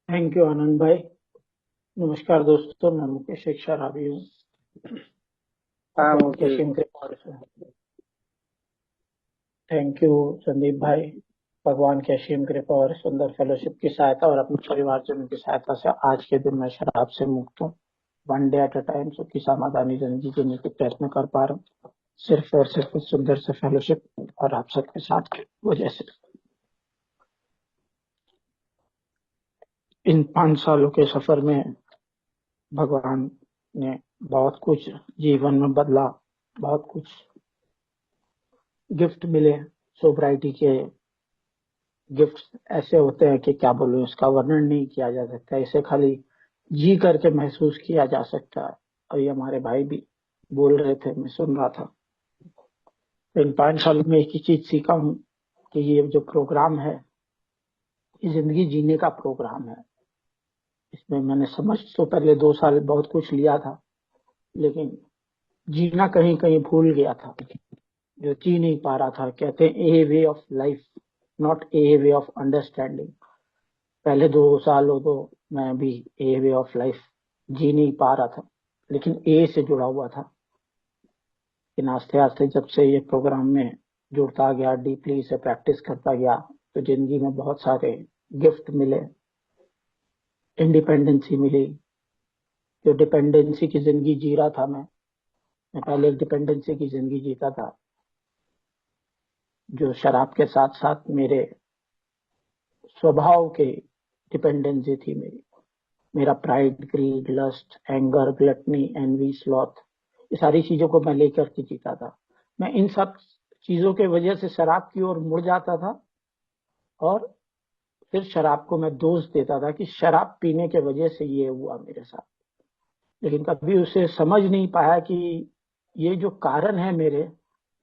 Thank you आनंद भाई। नमस्कार दोस्तों, मैं मुकेश एक शराबी हूँ। हाँ भगवान के मुकेश। असीम कृपा से। थैंक यू संदीप भाई। भगवान की असीम कृपा और सुंदर फेलोशिप की सहायता और अपने परिवारजनों की सहायता से आज के दिन मैं शराब से मुक्त हूँ। One day at a time सुखी समाधानी जिंदगी जीने के प्रयत्न कर पा रहा हूँ, सिर्फ और सिर्फ इस सुंदर से फेलोशिप और आप सबके साथ की वजह से। इन 5 सालों के सफर में भगवान ने बहुत कुछ जीवन में बदला, बहुत कुछ गिफ्ट मिले। सोब्राइटी के गिफ्ट ऐसे होते हैं कि क्या बोलूं, इसका वर्णन नहीं किया जा सकता। इसे खाली जी करके महसूस किया जा सकता है। और ये हमारे भाई भी बोल रहे थे, मैं सुन रहा था। तो इन 5 सालों में एक ही चीज सीखा हूँ कि ये जो प्रोग्राम है, ये जिंदगी जीने का प्रोग्राम है। इसमें मैंने समझ तो पहले 2 साल बहुत कुछ लिया था, लेकिन जीना कहीं कहीं भूल गया था। जो जी नहीं पा रहा था। कहते हैं a way of life, not a way of understanding. पहले 2 साल तो मैं भी ए वे ऑफ लाइफ जी नहीं पा रहा था, लेकिन ए से जुड़ा हुआ था। लेकिन आस्ते आस्ते जब से ये प्रोग्राम में जुड़ता गया, डीपली इसे प्रैक्टिस करता गया, तो जिंदगी में बहुत सारे गिफ्ट मिले। इंडिपेंडेंसी मिली। जो डिपेंडेंसी की जिंदगी जी रहा था मैं पहले एक डिपेंडेंसी की जिंदगी जीता था, जो शराब के साथ साथ मेरे स्वभाव के डिपेंडेंसी थी मेरी। मेरा pride, greed, lust, anger, gluttony, envy, sloth, ये सारी चीजों को मैं लेकर के जीता था। मैं इन सब चीजों के वजह से शराब की ओर मुड़ जाता था, और फिर शराब को मैं दोष देता था कि शराब पीने के वजह से ये हुआ मेरे साथ। लेकिन कभी उसे समझ नहीं पाया कि ये जो कारण है मेरे,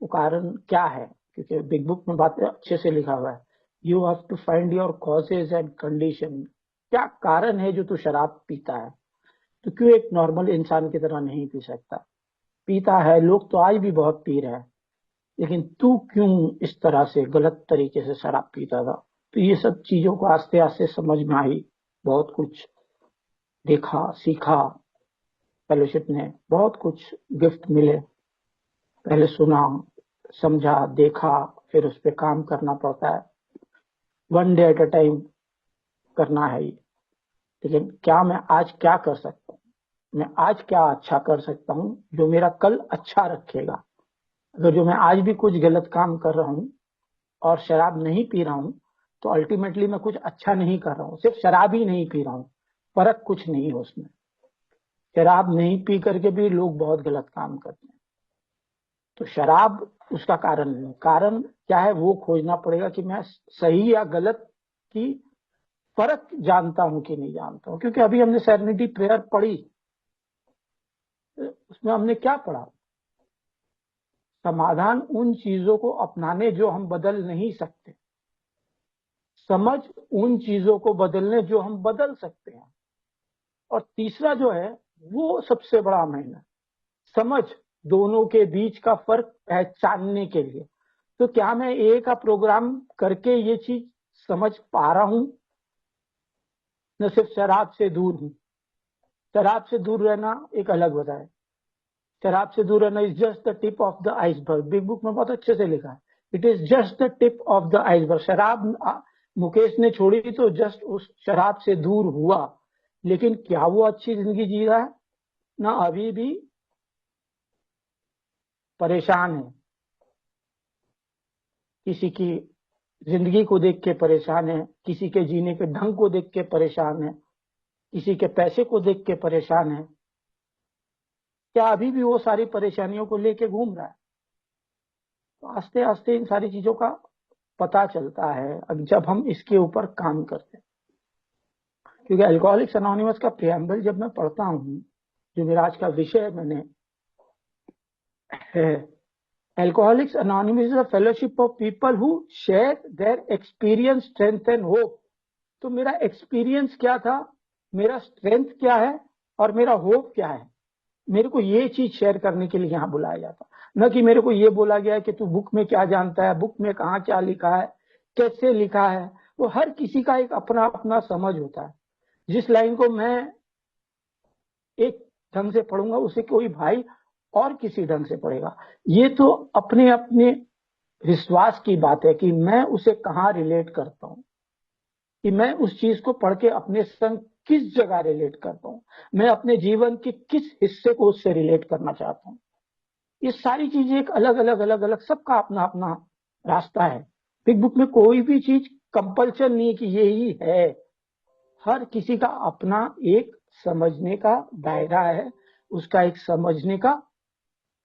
वो कारण क्या है। क्योंकि बिग बुक में बातें अच्छे से लिखा हुआ है, you have to find your causes and condition. क्या कारण है जो तू शराब पीता है? तो क्यों एक नॉर्मल इंसान की तरह नहीं पी सकता? पीता है, लोग तो आज भी बहुत पी रहे हैं, लेकिन तू क्यों इस तरह से गलत तरीके से शराब पीता था? तो ये सब चीजों को आस्ते आस्ते समझ में आई। बहुत कुछ देखा, सीखा। फेलोशिप ने बहुत कुछ गिफ्ट मिले। पहले सुना, समझा, देखा, फिर उस पर काम करना पड़ता है। One day at a time करना है ये। लेकिन क्या मैं आज क्या कर सकता हूँ? मैं आज क्या अच्छा कर सकता हूँ जो मेरा कल अच्छा रखेगा? अगर जो मैं आज भी कुछ गलत काम कर रहा हूँ और शराब नहीं पी रहा हूँ, तो अल्टीमेटली मैं कुछ अच्छा नहीं कर रहा हूँ। सिर्फ शराब ही नहीं पी रहा हूँ, फर्क कुछ नहीं है उसमें। शराब नहीं पी करके भी लोग बहुत गलत काम करते हैं। तो शराब उसका कारण नहीं। कारण क्या है वो खोजना पड़ेगा कि मैं सही या गलत की फर्क जानता हूं कि नहीं जानता हूं। क्योंकि अभी हमने सेरेनिटी प्रेयर पढ़ी, उसमें हमने क्या पढ़ा? समाधान उन चीजों को अपनाने जो हम बदल नहीं सकते, समझ उन चीजों को बदलने जो हम बदल सकते हैं, और तीसरा जो है वो सबसे बड़ा मेहनत, समझ दोनों के बीच का फर्क पहचानने के लिए। तो क्या मैं ए का प्रोग्राम करके ये चीज समझ पा रहा हूं? न सिर्फ शराब से दूर हूं। शराब से दूर रहना एक अलग होता है। शराब से दूर रहना is just the tip of the iceberg. Big book में बहुत अच्छे से लिखा है, it is just the tip of the iceberg. Mukesh ने छोड़ी तो जस्ट उस शराब से दूर हुआ, लेकिन क्या वो अच्छी जिंदगी जी रहा है? ना, अभी भी परेशान है। किसी की जिंदगी को देख के परेशान है, किसी के जीने के ढंग को देख के परेशान है, किसी के पैसे को देख के परेशान है। क्या अभी भी वो सारी परेशानियों को लेके घूम रहा है? तो आस्ते आस्ते इन सारी चीजों का पता चलता है अब जब हम इसके ऊपर काम करते हैं। क्योंकि अल्कोहलिक्स अनोनिमस का प्रियम्बल जब मैं पढ़ता हूँ, जो मेरा आज का विषय मैंने है, alcoholics anonymous is a fellowship of people who share their experience, strength and hope. तो मेरा एक्सपीरियंस क्या था, मेरा स्ट्रेंथ क्या है, और मेरा होप क्या है? मेरे को ये चीज शेयर करने के लिए यहाँ बुलाया जाता, न कि मेरे को ये बोला गया है कि तू बुक में क्या जानता है, बुक में कहाँ क्या लिखा है, कैसे लिखा है। वो हर किसी का एक अपना अपना समझ होता है। जिस लाइन को मैं एक ढंग से पढ़ूंगा उसे कोई भाई और किसी ढंग से पढ़ेगा। ये तो अपने अपने विश्वास की बात है कि मैं उसे कहाँ रिलेट करता हूँ, कि मैं उस चीज को पढ़ के अपने संग किस जगह रिलेट करता हूँ, मैं अपने जीवन के किस हिस्से को उससे रिलेट करना चाहता हूँ। ये सारी चीजें एक अलग अलग अलग अलग सबका अपना अपना रास्ता है। बिग बुक में कोई भी चीज कंपल्शन नहीं है कि यही है। हर किसी का अपना एक समझने का दायरा है, उसका एक समझने का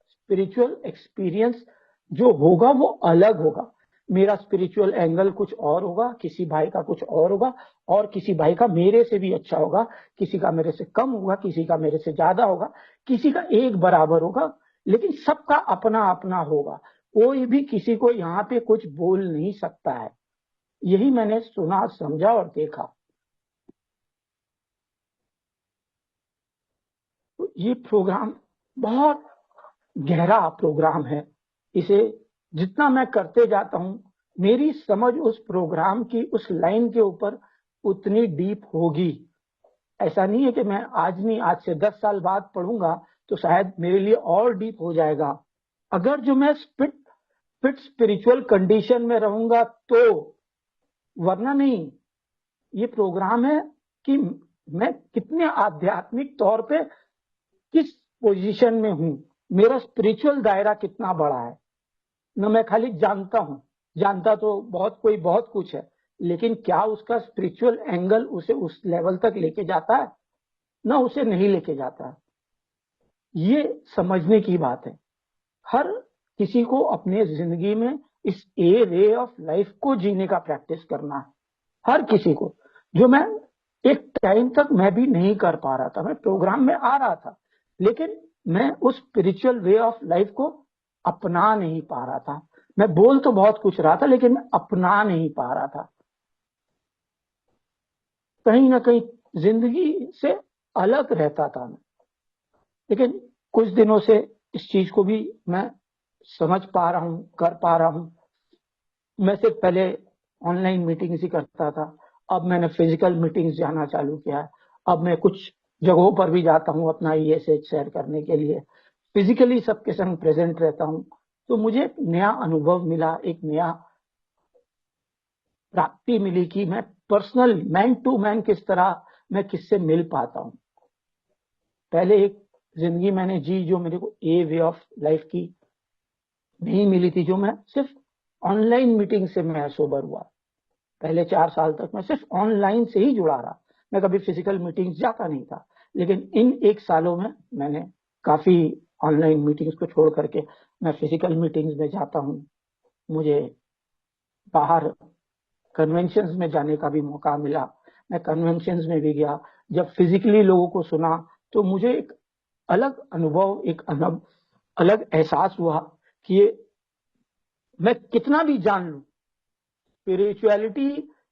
स्पिरिचुअल एक्सपीरियंस जो होगा वो अलग होगा। मेरा स्पिरिचुअल एंगल कुछ और होगा, किसी भाई का कुछ और होगा, और किसी भाई का मेरे से भी अच्छा होगा, किसी का मेरे से कम होगा, किसी का मेरे से ज्यादा होगा, किसी का एक बराबर होगा, लेकिन सबका अपना अपना होगा। कोई भी किसी को यहाँ पे कुछ बोल नहीं सकता है। यही मैंने सुना, समझा और देखा। तो ये प्रोग्राम बहुत गहरा प्रोग्राम है। इसे जितना मैं करते जाता हूं, मेरी समझ उस प्रोग्राम की उस लाइन के ऊपर उतनी डीप होगी। ऐसा नहीं है कि मैं आज नहीं, आज से 10 साल बाद पढ़ूंगा तो शायद मेरे लिए और डीप हो जाएगा। अगर जो मैं फिट फिट स्पिरिचुअल कंडीशन में रहूंगा तो, वरना नहीं। ये प्रोग्राम है कि मैं कितने आध्यात्मिक तौर पे किस पोजीशन में हूं, मेरा स्पिरिचुअल दायरा कितना बड़ा है। न मैं खाली जानता हूं, जानता तो बहुत कोई बहुत कुछ है, लेकिन क्या उसका स्पिरिचुअल एंगल उसे उस लेवल तक लेके जाता है? ना उसे नहीं लेके जाता है। ये समझने की बात है। हर किसी को अपने जिंदगी में इस ए वे ऑफ लाइफ को जीने का प्रैक्टिस करना है, हर किसी को। जो मैं एक टाइम तक मैं भी नहीं कर पा रहा था। मैं प्रोग्राम में आ रहा था, लेकिन मैं उस स्पिरिचुअल वे ऑफ लाइफ को अपना नहीं पा रहा था। मैं बोल तो बहुत कुछ रहा था, लेकिन मैं अपना नहीं पा रहा था। कहीं ना कहीं जिंदगी से अलग रहता था मैं। लेकिन कुछ दिनों से इस चीज को भी मैं समझ पा रहा हूं, कर पा रहा हूं। मैं सिर्फ पहले ऑनलाइन मीटिंग्स ही करता था, अब मैंने फिजिकल मीटिंग्स जाना चालू किया है। अब मैं कुछ जगहों पर भी जाता हूँ अपना ESH शेयर करने के लिए, फिजिकली सबके संग प्रेजेंट रहता हूँ। तो मुझे एक नया अनुभव मिला, एक नया प्राप्ति मिली कि मैं पर्सनल मैन टू मैन किस तरह मैं किससे मिल पाता हूँ। पहले एक जिंदगी मैंने जी जो मेरे को ए वे ऑफ लाइफ की नहीं मिली थी, जो मैं सिर्फ ऑनलाइन मीटिंग से मैं सोबर हुआ। पहले 4 साल तक मैं सिर्फ ऑनलाइन से ही जुड़ा रहा, मैं कभी फिजिकल मीटिंग्स जाता नहीं था। लेकिन इन 1 सालों में मैंने काफी ऑनलाइन मीटिंग्स को छोड़ करके मैं फिजिकल मीटिंग्स में जाता हूँ। मुझे बाहर कन्वेंशंस में जाने का भी मौका मिला, मैं कन्वेंशंस में भी गया। जब फिजिकली लोगों को सुना तो मुझे एक अलग अनुभव, एक अलग एहसास हुआ कि ये मैं कितना भी जान लूं, स्पिरिचुअलिटी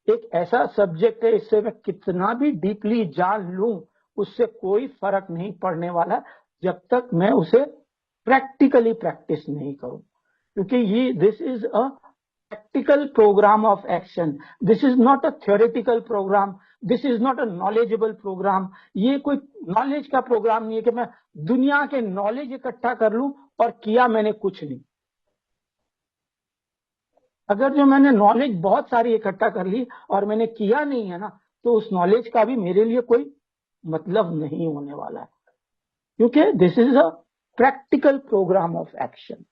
एक ऐसा सब्जेक्ट है, इससे मैं कितना भी डीपली जान लूं उससे कोई फर्क नहीं पड़ने वाला जब तक मैं उसे प्रैक्टिकली प्रैक्टिस नहीं करूं। क्योंकि ये this is a practical programme of action, this is not a theoretical programme, this is not a knowledgeable programme. ये कोई नॉलेज का प्रोग्राम नहीं है कि मैं दुनिया के नॉलेज इकट्ठा कर लूं और किया मैंने कुछ नहीं। अगर जो मैंने नॉलेज बहुत सारी इकट्ठा कर ली और मैंने किया नहीं है ना, तो उस नॉलेज का भी मेरे लिए कोई मतलब नहीं होने वाला है। क्योंकि this is a practical programme of action.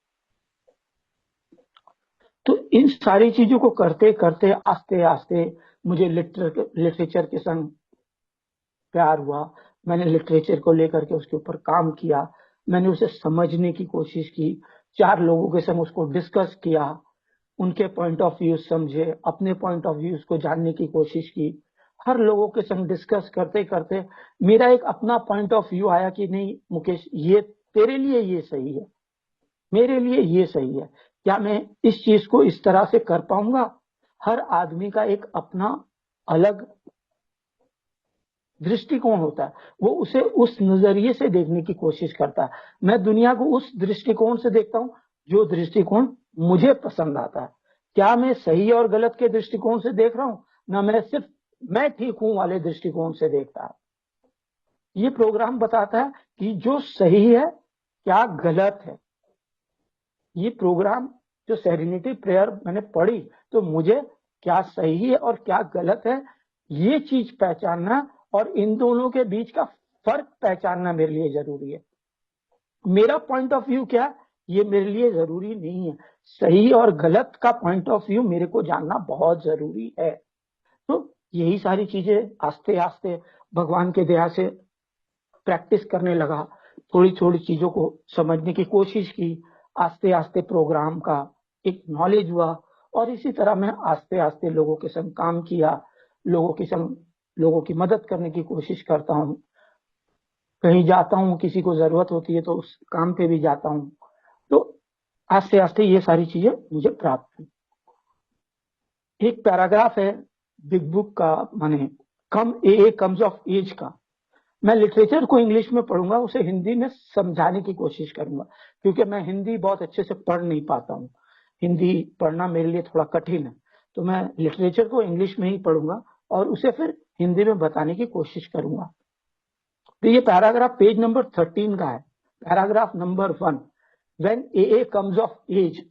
तो इन सारी चीजों को करते करते आस्ते आस्ते मुझे लिटरेचर के संग प्यार हुआ। मैंने लिटरेचर को लेकर के उसके ऊपर काम किया, मैंने उसे समझने की कोशिश की, 4 लोगों के संग उसको डिस्कस किया, उनके पॉइंट ऑफ व्यू समझे, अपने पॉइंट ऑफ व्यू को जानने की कोशिश की। हर लोगों के संग डिस्कस करते करते मेरा एक अपना पॉइंट ऑफ व्यू आया कि नहीं मुकेश, ये तेरे लिए ये सही है, मेरे लिए ये सही है। क्या मैं इस चीज को इस तरह से कर पाऊंगा? हर आदमी का एक अपना अलग दृष्टिकोण होता है, वो उसे उस नजरिए से देखने की कोशिश करता है। मैं दुनिया को उस दृष्टिकोण से देखता हूं जो दृष्टिकोण मुझे पसंद आता है। क्या मैं सही और गलत के दृष्टिकोण से देख रहा हूं? ना मैं सिर्फ मैं ठीक हूं वाले दृष्टिकोण से देखता है। ये प्रोग्राम बताता है कि जो सही है क्या गलत है। ये प्रोग्राम जो सेरेनिटी प्रेयर मैंने पढ़ी, तो मुझे क्या सही है और क्या गलत है ये चीज पहचानना और इन दोनों के बीच का फर्क पहचानना मेरे लिए जरूरी है। मेरा पॉइंट ऑफ व्यू क्या, ये मेरे लिए जरूरी नहीं है। सही और गलत का पॉइंट ऑफ व्यू मेरे को जानना बहुत जरूरी है। तो यही सारी चीजें आस्ते आस्ते भगवान के दया से प्रैक्टिस करने लगा, थोड़ी थोड़ी चीजों को समझने की कोशिश की, आस्ते आस्ते प्रोग्राम का एक नॉलेज हुआ, और इसी तरह मैं आस्ते आस्ते लोगों के संग काम किया, लोगों की मदद करने की कोशिश करता हूँ। कहीं जाता हूँ, किसी को जरूरत होती है तो उस काम पे भी जाता हूँ। तो आस्ते आस्ते ये सारी चीजें मुझे प्राप्त हुई। एक पैराग्राफ है बिग बुक का, माने कम ए कम्स ऑफ एज का। मैं लिटरेचर को इंग्लिश में पढ़ूंगा, उसे हिंदी में समझाने की कोशिश करूंगा, क्योंकि मैं हिंदी बहुत अच्छे से पढ़ नहीं पाता हूँ। हिंदी पढ़ना मेरे लिए थोड़ा कठिन है, तो मैं लिटरेचर को इंग्लिश में ही पढ़ूंगा और उसे फिर हिंदी में बताने की कोशिश करूंगा। तो ये पैराग्राफ पेज नंबर 13 का है। Paragraph number 1, when a comes of age.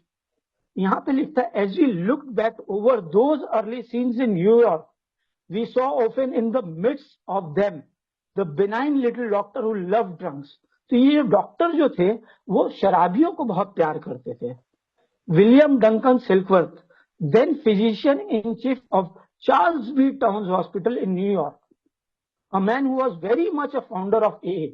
यहाँ पे लिखता है, as we look back over those early scenes in New York, we saw often in the midst of them the benign little doctor who loved drunks. तो ये doctor जो थे वो शराबियों को बहुत प्यार करते थे। William Duncan Silkworth, then physician in chief of Charles B Towns hospital in New York, a man who was very much a founder of AA.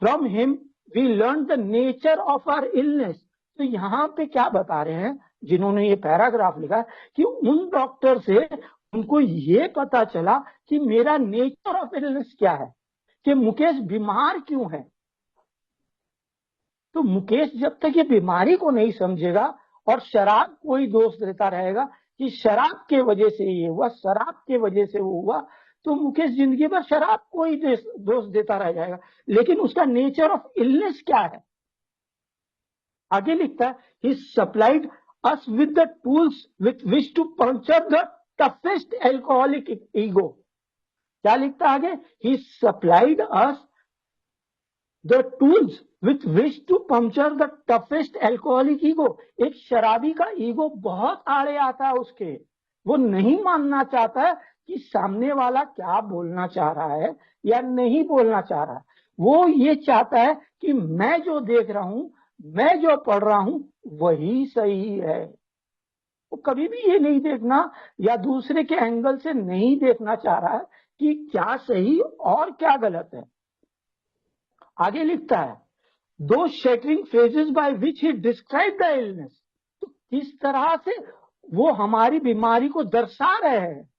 From him, we learned the nature of our illness. तो यहाँ पे क्या बता रहे हैं जिन्होंने ये paragraph लिखा, कि उन डॉक्टर से उनको ये पता चला कि मेरा नेचर ऑफ इलनेस क्या है, कि मुकेश बीमार क्यों है। तो मुकेश जब तक ये बीमारी को नहीं समझेगा और शराब को ही दोष देता रहेगा कि शराब के वजह से ये हुआ, शराब के वजह से वो हुआ, तो मुकेश जिंदगी भर शराब को ही दोष देता रह जाएगा। लेकिन उसका नेचर ऑफ इलनेस क्या है। आगे लिखता है, he supplied us with the tools with which to puncture the toughest alcoholic ego. क्या लिखता है आगे, he supplied us the tools with which to puncture the toughest alcoholic ego. एक शराबी का ईगो बहुत आड़े आता है उसके, वो नहीं मानना चाहता है कि सामने वाला क्या बोलना चाह रहा है या नहीं बोलना चाह रहा है। वो ये चाहता है कि मैं जो देख रहा हूं, मैं जो पढ़ रहा हूं, वही सही है। वो कभी भी ये नहीं देखना या दूसरे के एंगल से नहीं देखना चाह रहा है कि क्या सही और क्या गलत है। आगे लिखता है, दो shattering phases by which he describe the illness. तो किस तरह से वो हमारी बीमारी को दर्शा रहे हैं।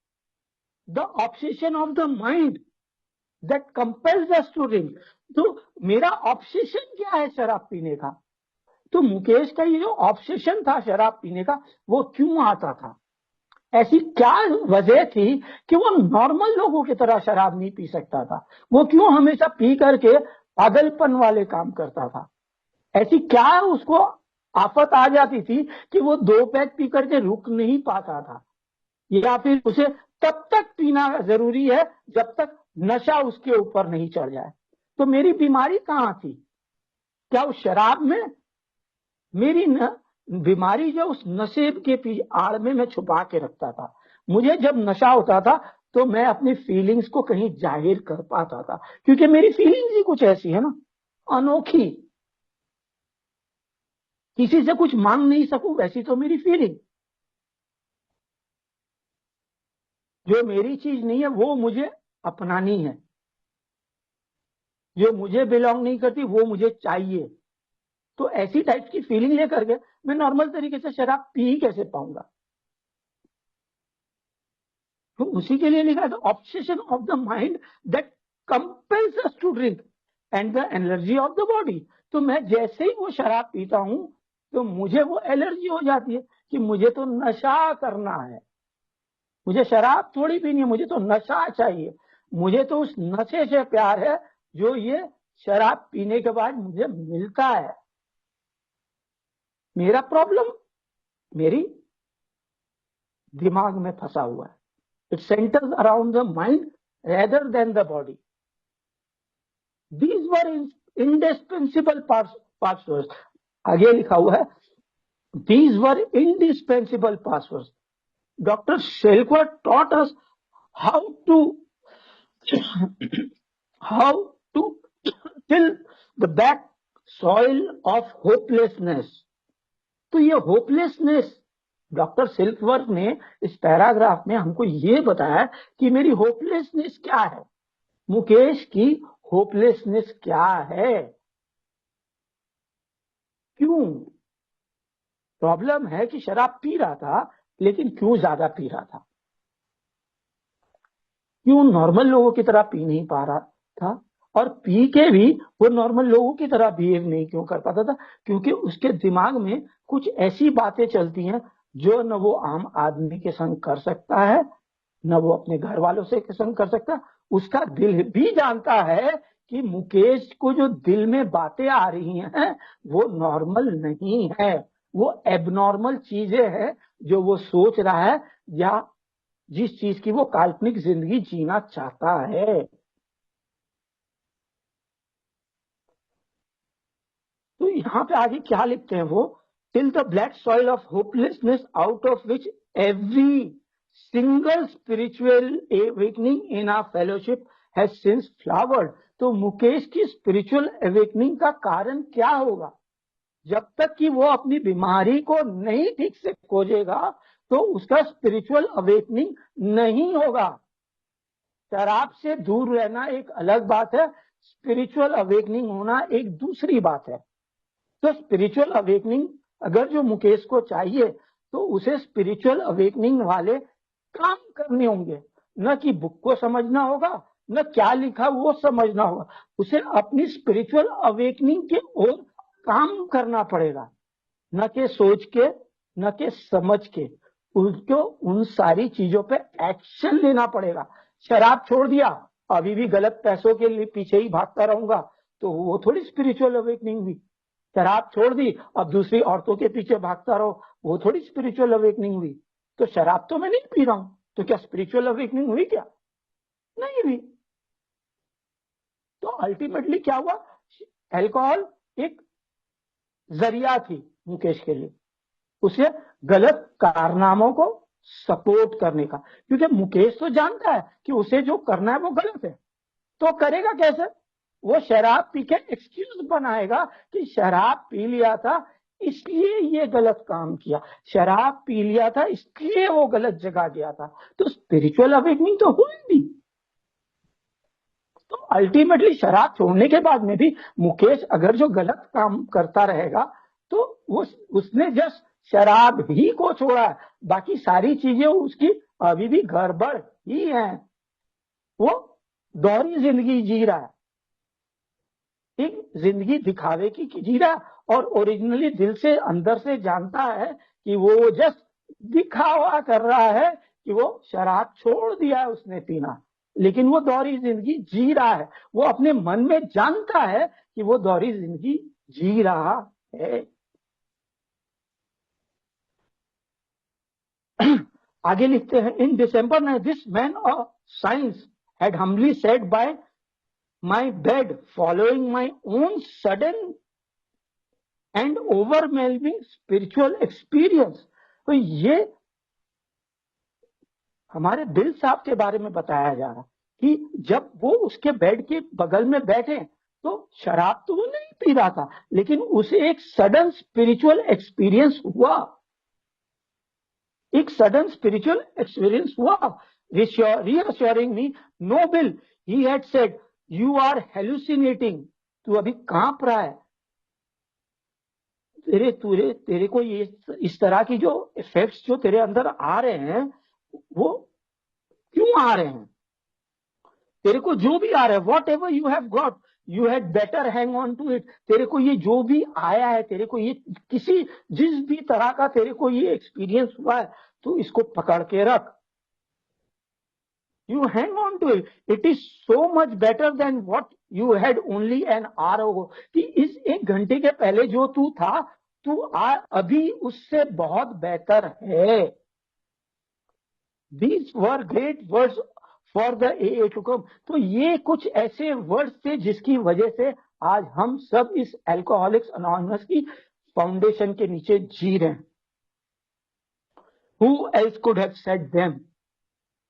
The obsession of the mind that compels us to drink. तो मेरा ऑब्सेशन क्या है शराब पीने का। तो मुकेश का ये जो ऑब्सेशन था शराब पीने का, वो क्यों आता था, ऐसी क्या वजह थी कि वो नॉर्मल लोगों की तरह शराब नहीं पी सकता था। वो क्यों हमेशा पी करके पागलपन वाले काम करता था। ऐसी क्या उसको आफत आ जाती थी कि वो 2 पैक पी करके रुक नहीं पाता था, या फिर उसे तब तक पीना जरूरी है जब तक नशा उसके ऊपर नहीं चढ़ जाए। तो मेरी बीमारी कहाँ थी, क्या उस शराब में। मेरी बीमारी जो उस नशे के आड़ में मैं छुपा के रखता था। मुझे जब नशा होता था तो मैं अपनी फीलिंग्स को कहीं जाहिर कर पाता था, क्योंकि मेरी फीलिंग्स ही कुछ ऐसी है ना, अनोखी, किसी से कुछ मांग नहीं सकूं वैसी तो मेरी फीलिंग। जो मेरी चीज नहीं है वो मुझे अपनानी है, जो मुझे बिलोंग नहीं करती वो मुझे चाहिए। तो ऐसी टाइप की फीलिंग लेकर के मैं नॉर्मल तरीके से शराब पी ही कैसे पाऊंगा। तो उसी के लिए लिखा है, obsession of the mind that compels us to drink and the energy of the body. तो मैं जैसे ही वो शराब पीता हूं तो मुझे वो एलर्जी हो जाती है कि मुझे तो नशा करना है। मुझे शराब थोड़ी पीनी है, मुझे तो नशा चाहिए। मुझे तो उस नशे से प्यार है जो ये शराब पीने के बाद मुझे मिलता है। मेरा प्रॉब्लम मेरी दिमाग में फंसा हुआ है। It centers around the mind rather than the body. These were indispensable passwords. आगे लिखा हुआ है, these were indispensable passwords. Dr. Shelker taught us how to till the back soil of hopelessness. तो ये होपलेसनेस, डॉक्टर सिल्कवर्थ ने इस paragraph में हमको ये बताया कि मेरी होपलेसनेस क्या है, मुकेश की होपलेसनेस क्या है, क्यों प्रॉब्लम है कि शराब पी रहा था, लेकिन क्यों ज्यादा पी रहा था, क्यों नॉर्मल लोगों की तरह पी नहीं पा रहा था, और पी के भी वो नॉर्मल लोगों की तरह बिहेव नहीं क्यों कर पाता था, क्योंकि उसके दिमाग में कुछ ऐसी बातें चलती हैं जो न वो आम आदमी के संग कर सकता है, न वो अपने घर वालों से संग कर सकता है। उसका दिल भी जानता है कि मुकेश को जो दिल में बातें आ रही हैं वो नॉर्मल नहीं है, वो एबनॉर्मल चीजें हैं जो वो सोच रहा है या जिस चीज की वो काल्पनिक जिंदगी जीना चाहता है। तो यहाँ पे आगे क्या लिखते हैं वो, till the black soil of hopelessness out of which every single spiritual awakening in our fellowship has since flowered। तो मुकेश की स्पिरिचुअल अवेकनिंग का कारण क्या होगा? जब तक कि वो अपनी बीमारी को नहीं ठीक से खोजेगा तो उसका स्पिरिचुअल अवेकनिंग नहीं होगा। शराब से दूर रहना एक अलग बात है, स्पिरिचुअल अवेकनिंग होना एक दूसरी बात है। तो स्पिरिचुअल अवेकनिंग अगर जो मुकेश को चाहिए तो उसे स्पिरिचुअल अवेकनिंग वाले काम करने होंगे, न कि बुक को समझना होगा, न क्या लिखा वो समझना होगा, उसे अपनी स्पिरिचुअल अवेकनिंग के ओर काम करना पड़ेगा, न कि सोच के, न कि समझ के, उसको उन सारी चीजों पे एक्शन लेना पड़ेगा। शराब छोड़ दिया, अभी भी गलत पैसों के लिए पीछे ही भागता रहूंगा, तो वो थोड़ी स्पिरिचुअल अवेकनिंग हुई। शराब छोड़ दी, अब दूसरी औरतों के पीछे भागता रहो, वो थोड़ी स्पिरिचुअल अवेकनिंग हुई। तो शराब तो मैं नहीं पी रहा हूं, तो क्या स्पिरिचुअल अवेकनिंग हुई? क्या नहीं हुई। तो अल्टीमेटली क्या हुआ, अल्कोहल एक जरिया थी मुकेश के लिए, उसे गलत कारनामों को सपोर्ट करने का, क्योंकि मुकेश तो जानता है कि उसे जो करना है वो गलत है, तो करेगा कैसे? वो शराब पी के एक्सक्यूज बनाएगा कि शराब पी लिया था इसलिए ये गलत काम किया, शराब पी लिया था इसलिए वो गलत जगह गया था। तो स्पिरिचुअल अवेकनिंग तो हुई नहीं। तो अल्टीमेटली शराब छोड़ने के बाद में भी मुकेश अगर जो गलत काम करता रहेगा तो उसने जस्ट शराब ही को छोड़ा है, बाकी सारी चीजें उसकी अभी भी गड़बड़ ही है। वो दोहरी जिंदगी जी रहा है, एक जिंदगी दिखावे की जी रहा है, और ओरिजिनली दिल से अंदर से जानता है कि वो जस्ट दिखावा कर रहा है कि वो शराब छोड़ दिया है उसने पीना, लेकिन वो दोहरी जिंदगी जी रहा है। वो अपने मन में जानता है कि वो दोहरी जिंदगी जी रहा है। आगे लिखते हैं, इन दिसंबर में this man of science had humbly said by my bed following my own sudden and overwhelming spiritual experience. तो ये हमारे बिल साहब के बारे में बताया जा रहा कि जब वो उसके बेड के बगल में बैठे तो शराब तो वो नहीं पी रहा था, लेकिन उसे एक सडन स्पिरिचुअल एक्सपीरियंस हुआ, एक सडन स्पिरिचुअल एक्सपीरियंस हुआ, reassuring me, no Bill, he had said, you are hallucinating। तू अभी कांप रहा है, तेरे को ये इस तरह की जो इफेक्ट्स जो तेरे अंदर आ रहे हैं वो क्यों आ रहे हैं? तेरे को जो भी आ रहा है, whatever you have got, you had better hang on to it. तेरे को ये जो भी आया है, तेरे को ये जिस भी तरह का तेरे को ये एक्सपीरियंस हुआ है, तो इसको पकड़ के रख, you hang on to it, it is so much better than what you had only an hour ago. कि इस 1 घंटे के पहले जो तू था, तू अभी उससे बहुत बेहतर है। These were great words for the AA to come. तो ये कुछ ऐसे वर्ड्स थे जिसकी वजह से आज हम सब इस अल्कोहलिक्स अनोनिमस की फाउंडेशन के नीचे जी रहे हैं. Who else could have said them?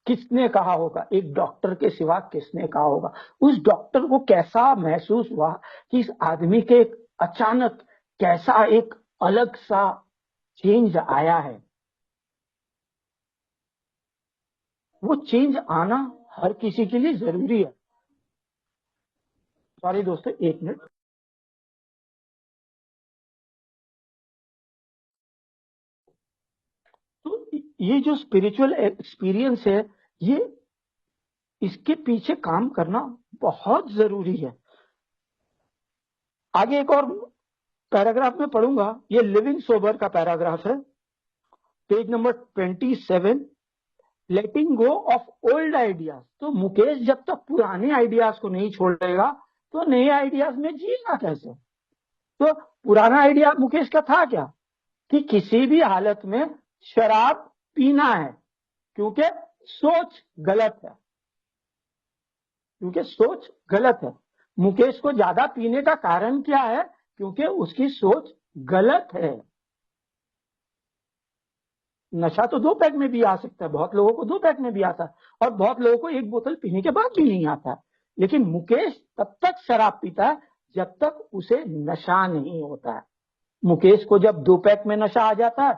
किसने कहा होगा? एक डॉक्टर के सिवा किसने कहा होगा? उस डॉक्टर को कैसा महसूस हुआ कि इस आदमी के अचानक कैसा एक अलग सा चेंज आया है. वो चेंज आना हर किसी के लिए जरूरी है. सॉरी दोस्तों, एक मिनट. तो ये जो स्पिरिचुअल एक्सपीरियंस है, ये इसके पीछे काम करना बहुत जरूरी है. आगे एक और पैराग्राफ में पढ़ूंगा. ये लिविंग सोबर का पैराग्राफ है, page number 27. Letting go of old ideas. तो मुकेश जब तक पुराने आइडियाज को नहीं छोड़ेगा तो नए आइडियाज में जिएगा कैसे? तो पुराना आइडिया मुकेश का था क्या? कि किसी भी हालत में शराब पीना है, क्योंकि सोच गलत है. क्योंकि सोच गलत है. मुकेश को ज्यादा पीने का कारण क्या है? क्योंकि उसकी सोच गलत है. नशा तो 2 पैक में भी आ सकता है, बहुत लोगों को 2 पैक में भी आता है, और बहुत लोगों को 1 बोतल पीने के बाद भी नहीं आता है. लेकिन मुकेश तब तक शराब पीता है जब तक उसे नशा नहीं होता है. मुकेश को जब 2 पैक में नशा आ जाता है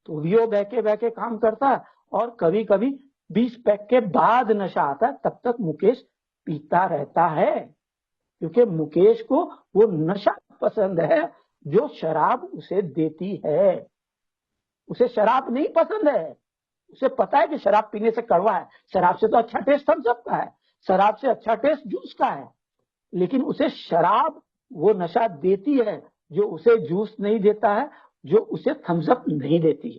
तो भी वो बहके बहके काम करता है, और कभी कभी 20 पैक के बाद नशा आता है, तब तक मुकेश पीता रहता है. क्योंकि मुकेश को वो नशा पसंद है जो शराब उसे देती है. उसे शराब नहीं पसंद है. उसे पता है कि शराब पीने से कड़वा है. शराब से तो अच्छा टेस्ट थम्स अप का है, शराब से अच्छा टेस्ट जूस का है. लेकिन उसे शराब वो नशा देती है जो उसे जूस नहीं देता है, जो उसे थम्स अप नहीं देती है.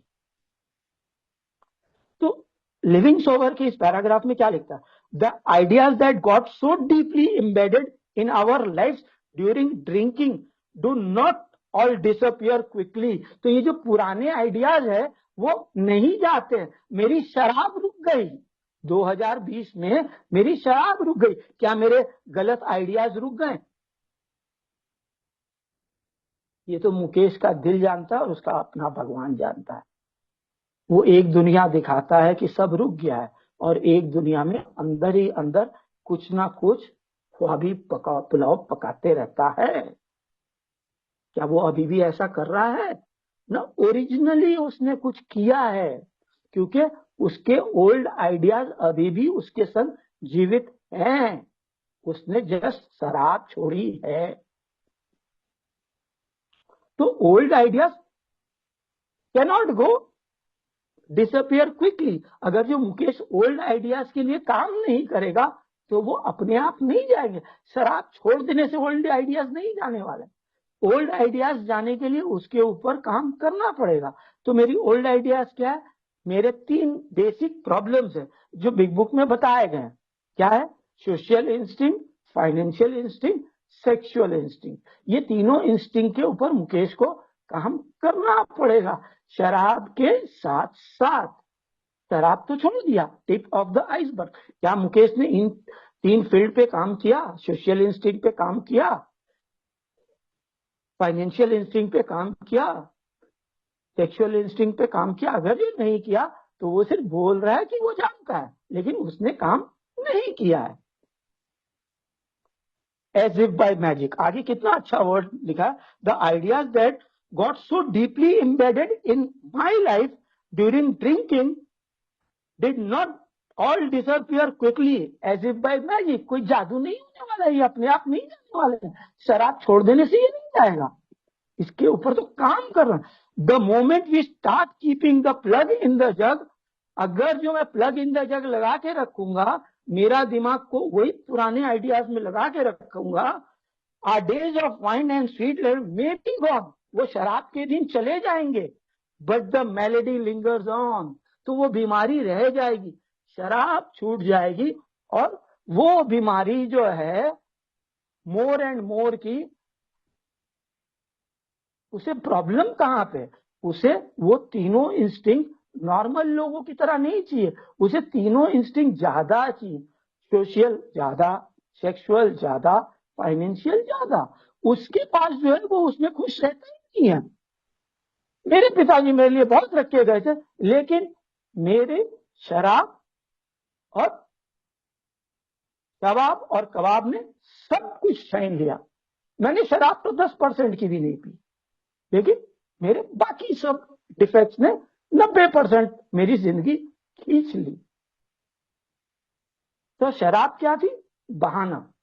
तो लिविंग सोबर के इस पैराग्राफ में क्या लिखता है? The ideas that got so deeply embedded in our life during drinking do not all disappear quickly. तो ये जो पुराने आइडियाज है वो नहीं जाते. मेरी शराब रुक गई 2020 में, मेरी शराब रुक गई. क्या मेरे गलत आइडियाज रुक गए? ये तो मुकेश का दिल जानता है और उसका अपना भगवान जानता है. वो एक दुनिया दिखाता है कि सब रुक गया है, और एक दुनिया में अंदर ही अंदर कुछ ना कुछ ख्वाबी पुलाव पकाते रहता है. क्या वो अभी भी ऐसा कर रहा है? ना, ओरिजिनली उसने कुछ किया है, क्योंकि उसके ओल्ड आइडियाज अभी भी उसके संग जीवित हैं. उसने जस्ट शराब छोड़ी है. तो old ideas cannot go disappear quickly. अगर जो मुकेश ओल्ड आइडियाज के लिए काम नहीं करेगा तो वो अपने आप नहीं जाएंगे. शराब छोड़ देने से ओल्ड आइडियाज नहीं जाने वाले. ओल्ड आइडियाज जाने के लिए उसके ऊपर काम करना पड़ेगा. तो मेरी ओल्ड आइडियाज क्या है? मेरे 3 बेसिक प्रॉब्लम्स है जो बिग बुक में बताए गए हैं. क्या है? Social instinct, financial instinct, sexual instinct. ये तीनों इंस्टिंक्ट के ऊपर मुकेश को काम करना पड़ेगा. शराब के साथ साथ, शराब तो छोड़ दिया, टिप ऑफ द आइसबर्ग. क्या मुकेश ने इन 3 फील्ड पे काम किया? सोशल इंस्टिंक्ट पे काम किया, फाइनेंशियल इंस्टिंक्ट पे काम किया, सेक्सुअल इंस्टिंक्ट पे काम किया? अगर ये नहीं किया तो वो सिर्फ बोल रहा है कि वो जानता है, लेकिन उसने काम नहीं किया है. As if by magic. आगे कितना अच्छा वर्ड लिखा. The ideas that got so deeply embedded in my life during drinking did not all disappear quickly as if by magic. कोई जादू नहीं होने वाला है, ये अपने आप नहीं जाने वाले हैं. शराब छोड़ देने से ये नहीं जाएगा, इसके ऊपर तो काम कर रहा है. The moment we start keeping the plug in the jug. अगर जो मैं प्लग इन द जग लगा के रखूंगा, मेरा दिमाग को वही पुराने आइडियाज में लगा के रखूंगा, our days of wine and sweet may be gone. वो शराब के दिन चले जाएंगे, but the melody lingers on. तो वो बीमारी रह जाएगी. शराब छूट जाएगी और वो बीमारी जो है मोर एंड मोर की, उसे प्रॉब्लम कहां पे? उसे वो तीनों इंस्टिंक्ट नॉर्मल लोगों की तरह नहीं चाहिए, उसे तीनों इंस्टिंक्ट ज्यादा चाहिए, सोशल ज्यादा, सेक्सुअल ज्यादा, फाइनेंशियल ज्यादा। उसके पास जो है वो उसमें खुश रहता ही नहीं है। मेरे पिताजी मेरे लिए बहुत रखे गए थे, लेकिन मेरे शराब और कबाब ने सब कुछ छीन लिया। मैंने शराब तो 10% की भी नहीं पी, लेकिन मेरे बाकी सब डिफेक्ट्स ने 90% मेरी जिंदगी खींच ली। तो शराब क्या थी? बहाना।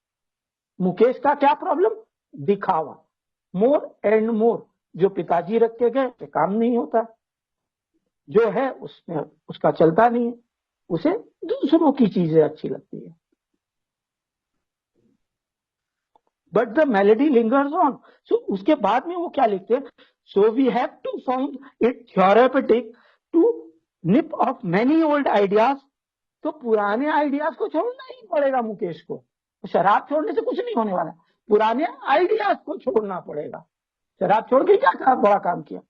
मुकेश का क्या प्रॉब्लम? दिखावा, मोर एंड मोर। जो पिताजी रख के गए तो काम नहीं होता, जो है उसमें उसका चलता नहीं है, उसे दूसरों की चीजें अच्छी लगती है। But the melody lingers on. So उसके बाद में वो क्या लिखते हैं? So we have to found it theoretic to nip off many old ideas. तो पुराने आइडियाज को छोड़ना ही पड़ेगा मुकेश को। शराब छोड़ने से कुछ नहीं होने वाला, पुराने आइडियाज को छोड़ना पड़ेगा। शराब छोड़ के क्या बड़ा काम किया?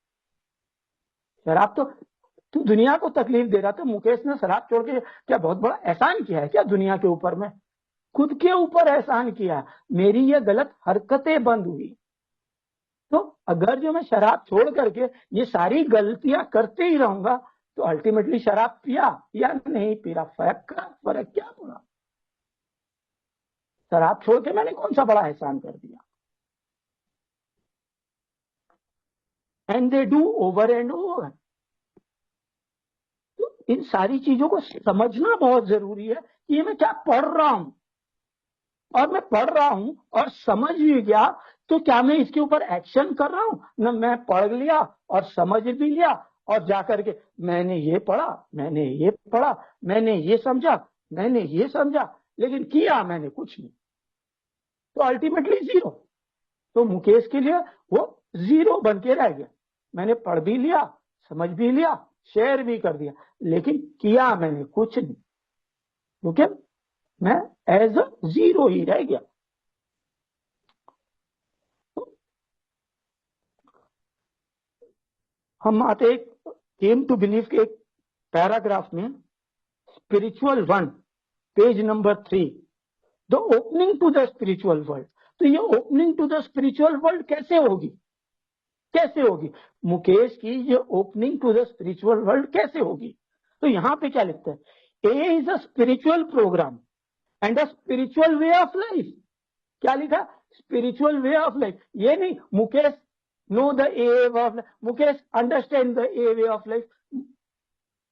शराब तो तू दुनिया को तकलीफ दे रहा था, मुकेश ने शराब छोड़ के क्या बहुत बड़ा एहसान किया है क्या दुनिया के ऊपर? में खुद के ऊपर एहसान किया। मेरी ये गलत हरकतें बंद हुई, तो अगर जो मैं शराब छोड़ करके ये सारी गलतियां करते ही रहूंगा तो अल्टीमेटली शराब पिया या नहीं पिया, फर्क क्या पड़ा? शराब छोड़ के मैंने कौन सा बड़ा एहसान कर दिया? And they do over and over. तो इन सारी चीजों को समझना बहुत जरूरी है कि ये मैं क्या पढ़ रहा हूं, और मैं पढ़ रहा हूं और समझ भी गया तो क्या मैं इसके ऊपर एक्शन कर रहा हूं ना? मैं पढ़ लिया और समझ भी लिया और जाकर के मैंने ये पढ़ा, मैंने ये पढ़ा, मैंने ये समझा, मैंने ये समझा, लेकिन किया मैंने कुछ नहीं, तो अल्टीमेटली जीरो। तो मुकेश के लिए वो जीरो बन के रह गया। मैंने पढ़ भी लिया, समझ भी लिया, शेयर भी कर दिया, लेकिन किया मैंने कुछ नहीं, क्योंकि मैं एज अ जीरो ही रह गया। हम आते केम टू बिलीव के एक पैराग्राफ में, spiritual 1, page number 3, the opening to the spiritual world. तो ये opening to the spiritual world कैसे होगी? कैसे होगी मुकेश की ये opening to the spiritual world कैसे होगी? तो यहां पे क्या लिखता है? A is a spiritual program and a spiritual way of life. क्या लिखा? Spiritual way of life. ये नहीं Mukesh no the A way of life, Mukesh understand the A way of life,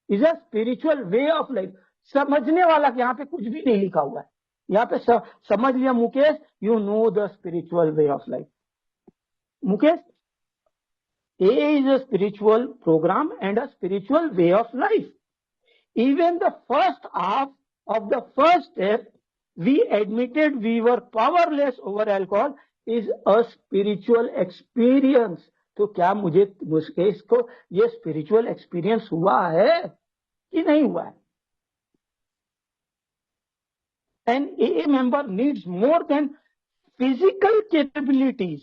is a spiritual way of life. समझने वाला यहाँ पे कुछ भी नहीं लिखा हुआ है। यहाँ पे समझ लिया Mukesh, you know the spiritual way of life. Mukesh, A is a spiritual program and a spiritual way of life. Even the first half of the first step, we admitted we were powerless over alcohol, is a spiritual experience. तो क्या मुझे मुकेश को ये spiritual experience हुआ है कि नहीं हुआ है? An AA member needs more than physical capabilities.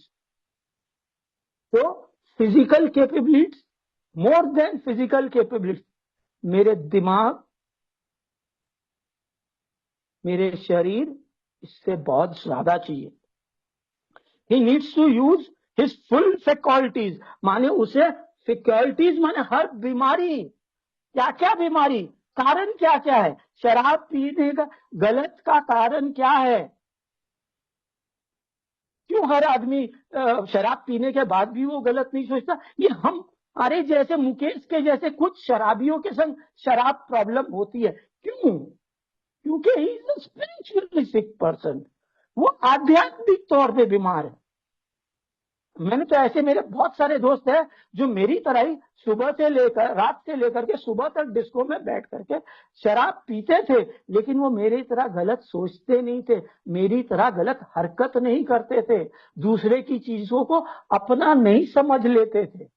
तो physical capabilities, more than physical capabilities, मेरे दिमाग, मेरे शरीर, इससे बहुत ज्यादा चाहिए। He needs to use his full faculties, माने उसे फैकल्टीज माने हर बीमारी। क्या क्या बीमारी, कारण क्या क्या है? शराब पीने का गलत का कारण क्या है? क्यों हर आदमी शराब पीने के बाद भी वो गलत नहीं सोचता? ये हम अरे जैसे मुकेश के जैसे कुछ शराबियों के संग शराब प्रॉब्लम होती है। क्यों? क्योंकि he is a spiritually sick person, वो आध्यात्मिक तौर पे बीमार है। मैंने तो ऐसे मेरे बहुत सारे दोस्त हैं जो मेरी तरह ही सुबह से लेकर रात से लेकर के सुबह तक डिस्को में बैठ करके शराब पीते थे, लेकिन वो मेरी तरह गलत सोचते नहीं थे, मेरी तरह गलत हरकत नहीं करते थे, दूसरे की चीजों को अपना नहीं समझ लेते थे।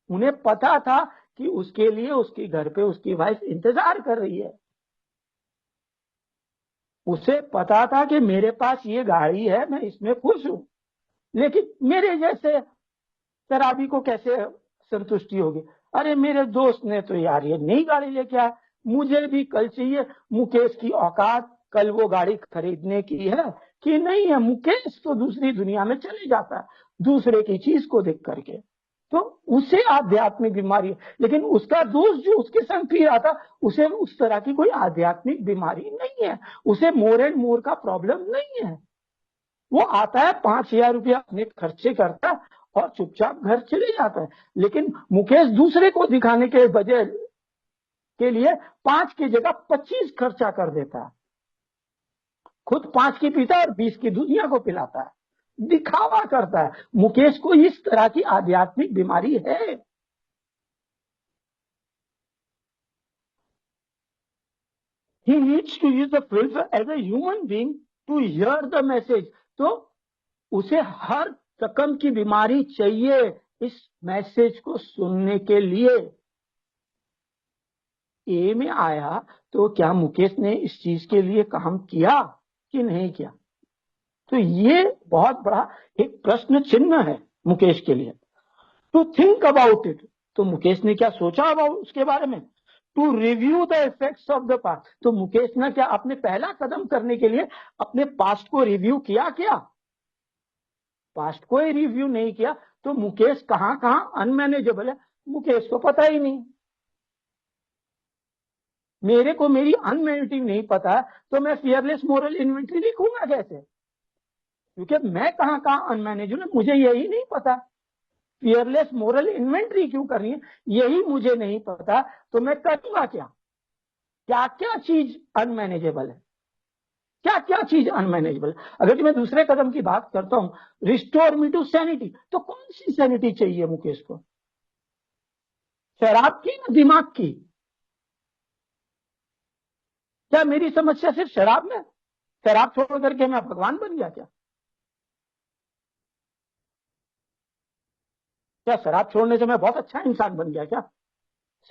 उन्हें पता था कि उसके लिए उसके घर पे उसकी वाइफ इंतजार कर रही है, उसे पता था कि मेरे पास ये गाड़ी है, मैं इसमें खुश हूं। लेकिन मेरे जैसे शराबी को कैसे संतुष्टि होगी? अरे मेरे दोस्त ने तो यार ये नई गाड़ी लेके आया, मुझे भी कल चाहिए। मुकेश की औकात कल वो गाड़ी खरीदने की है कि नहीं है? मुकेश तो दूसरी दुनिया में चले जाता है दूसरे की चीज को देख करके, तो उसे आध्यात्मिक बीमारी है। लेकिन उसका दोस्त जो उसके संग पी रहा था, उसे उस तरह की कोई आध्यात्मिक बीमारी नहीं है, उसे मोर एंड मोर का प्रॉब्लम नहीं है। वो आता है 5,000 रुपया अपने खर्चे करता है और चुपचाप घर चले जाता है। लेकिन मुकेश दूसरे को दिखाने के वजह के लिए 5 की जगह 25 खर्चा कर देता है, खुद 5 की पीता है और 20 की दुनिया को पिलाता है, दिखावा करता है। मुकेश को इस तरह की आध्यात्मिक बीमारी है। He needs to use the filter as a human being to hear the message. तो उसे हर रकम की बीमारी चाहिए इस मैसेज को सुनने के लिए। ए में आया तो क्या मुकेश ने इस चीज के लिए काम किया कि नहीं किया? तो ये बहुत बड़ा एक प्रश्न चिन्ह है मुकेश के लिए। टू थिंक अबाउट इट, तो मुकेश ने क्या सोचा अबाउट उसके बारे में? To review the effects of the past, तो मुकेश ने क्या अपने पहला कदम करने के लिए अपने पास्ट को रिव्यू किया? क्या पास्ट को ही रिव्यू नहीं किया तो मुकेश कहां कहां अनमैनेजेबल है मुकेश को पता ही नहीं। मेरे को मेरी अनमैनेजिंग नहीं पता तो मैं फियरलेस मोरल इन्वेंट्री लिखूंगा कैसे? क्योंकि मैं कहां कहां अनमैनेजेबल मुझे यही नहीं पता। फियरलेस मोरल इन्वेंट्री क्यों करनी है यही मुझे नहीं पता, तो मैं करूंगा क्या? क्या क्या चीज अनमैनेजेबल है, क्या क्या चीज अनमैनेजेबल है? अगर मैं दूसरे कदम की बात करता हूं, रिस्टोर मी टू सैनिटी, तो कौन सी सैनिटी चाहिए मुकेश को? शराब की ना दिमाग की? क्या मेरी समस्या सिर्फ शराब में? शराब छोड़ करके मैं भगवान बन गया क्या? क्या शराब छोड़ने से मैं बहुत अच्छा इंसान बन गया क्या?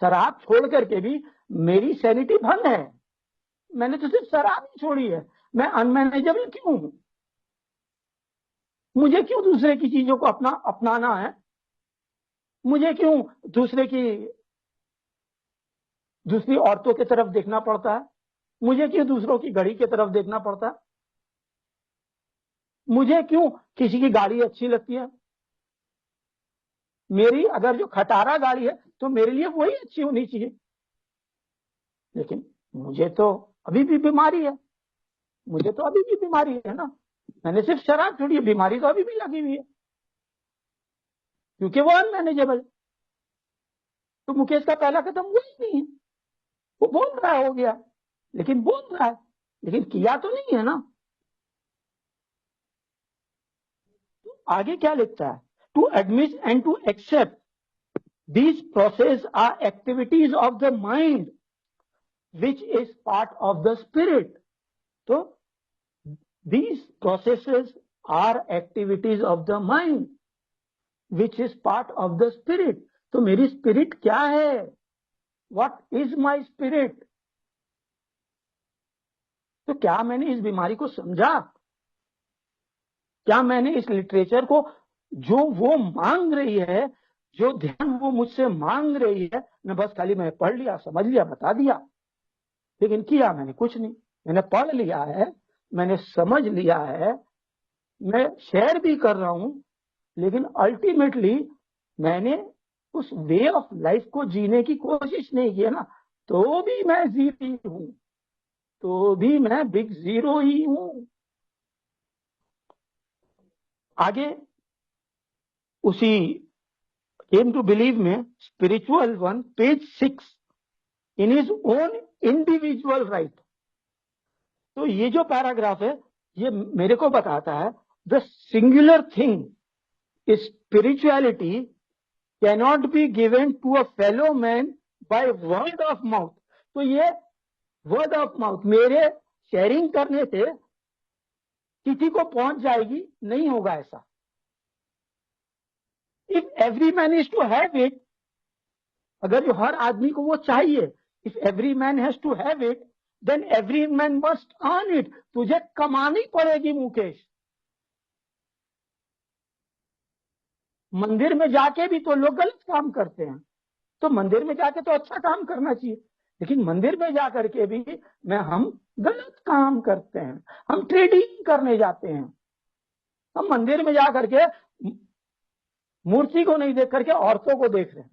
शराब छोड़ करके भी मेरी सैनिटी भंग है। मैंने तो सिर्फ शराब ही छोड़ी है, मैं अनमैनेजेबल क्यों हूं? मुझे क्यों दूसरे की चीजों को अपनाना है? मुझे क्यों दूसरी औरतों की तरफ देखना पड़ता है? मुझे क्यों दूसरों की घड़ी की तरफ देखना पड़ता है? मुझे क्यों किसी की गाड़ी अच्छी लगती है? मेरी अगर जो खटारा गाड़ी है तो मेरे लिए वही अच्छी होनी चाहिए। लेकिन मुझे तो अभी भी बीमारी है, मुझे तो अभी भी बीमारी है ना। मैंने सिर्फ शराब छोड़ी है, बीमारी तो अभी भी लगी हुई है क्योंकि वो अनमैनेजेबल। तो मुकेश का पहला कदम वही नहीं है। वो बोल रहा है हो गया, लेकिन बोल रहा है लेकिन किया तो नहीं है ना। तो आगे क्या लिखता है? To admit and to accept these processes are activities of the mind which is part of the spirit. So these processes are activities of the mind which is part of the spirit. तो मेरी spirit क्या है? What is my spirit? तो क्या मैंने इस बीमारी को समझा? क्या मैंने इस लिटरेचर को जो वो मांग रही है, जो ध्यान वो मुझसे मांग रही है, मैं बस खाली मैं पढ़ लिया, समझ लिया, बता दिया, लेकिन किया मैंने कुछ नहीं। मैंने पढ़ लिया है, मैंने समझ लिया है, मैं शेयर भी कर रहा हूं, लेकिन अल्टीमेटली मैंने उस वे ऑफ लाइफ को जीने की कोशिश नहीं की है ना। तो भी मैं जीरो ही हूं, तो भी मैं बिग जीरो ही हूं। आगे उसी केम टू बिलीव में स्पिरिचुअल वन पेज 6 इन हिज ओन इंडिविजुअल राइट। तो ये जो पैराग्राफ है ये मेरे को बताता है the singular thing spirituality cannot be given to a fellow man by word of mouth. तो ये वर्ड ऑफ माउथ मेरे शेयरिंग करने से किसी को पहुंच जाएगी नहीं होगा ऐसा। If every man is to have it, अगर जो हर आदमी को वो चाहिए, if every man has to have it then every man must earn it. तुझे कमानी पड़ेगी मुकेश। मंदिर में जाके भी तो लोग गलत काम करते हैं, तो मंदिर में जाके तो अच्छा काम करना चाहिए, लेकिन मंदिर में जाकर के भी हम गलत काम करते हैं। हम ट्रेडिंग करने जाते हैं, हम मंदिर में जाकर के मूर्ति को नहीं देख करके औरतों को देख रहे हैं।